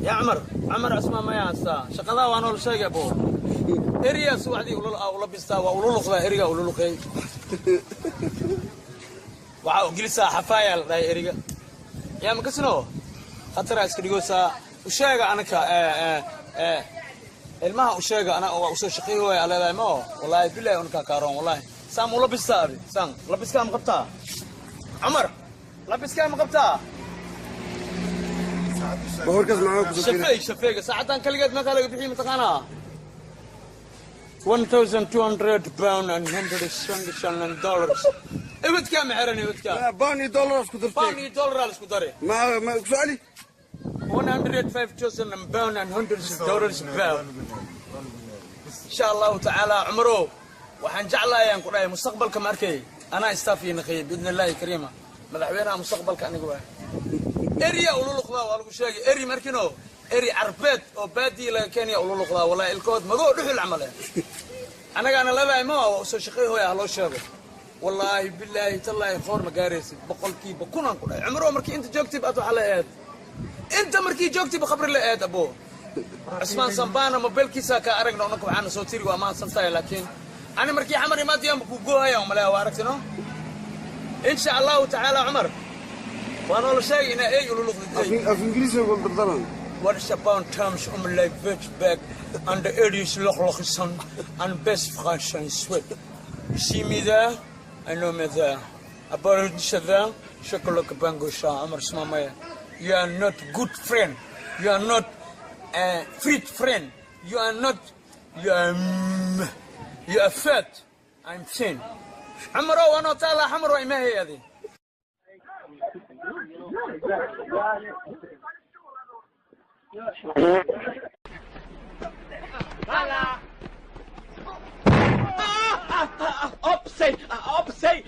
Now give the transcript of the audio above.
يا عمر اسمع ما ينسى شقدا وانا ولا شيء ابو اريا سوعدي ولا بيستا ولا لقدا اريا ولا لقي واو جلسا حفايا لا اريا يا مكسنو خطر اسكديوسا وشيغا انك المها وشيغا انا وسو شقي هو على ما والله بالله انك كارون والله سام ولا بيستا ابي سام لبس كام قبطه عمر لبس كام قبطه بوركز معاك شفيق ساعتان كلقيت ما كان بحي متقانا 1200 باوند and $127 ايوت كام عرني ايوت كام باني دولار اسكو درتي باني دولار اسكو دري ما سؤالي 105,000 باوند and $100 باوند ان شاء الله تعالى عمره وحن جعلها ينقل اي مستقبل كما اركي انا استافي نخي باذن الله كريمه مدحوينها مستقبلك انيغو اريا ولولقدا waa lagu sheegay eri markino eri arbeed oo baadi la Kenya ولولقدا wallahi ilkood madoo dhuxul amaleen anaga ana leeyahay ma soo shaqay hooyaa loo sheego wallahi billahi tallahi qoor ma gaaraysid boqolkiiba kunan ku dhaay umro markii inta joogtay baad waxa la eed inta markii joogtay qabri la eed abo Usman Sambana mobilkiisa ka aragna anku waxaan soo tiri waa ma santaay laakiin ani markii xamar imaadiyaan ku goohaya umaleeyaa waa aragtino insha Allah ta'ala Umar وانا ولا شيء انا اي يقولوا لك في انجليزي يقول بالضبط what is about terms like veg bag and the areas lochlochson and best French and sweet see me there I know me there about this there chocolate bango sha Amar Smamaya you are not good friend you are not a free friend you are not you are fat I'm thin عمرو وانا طالع حمر ما هي هذه Upside!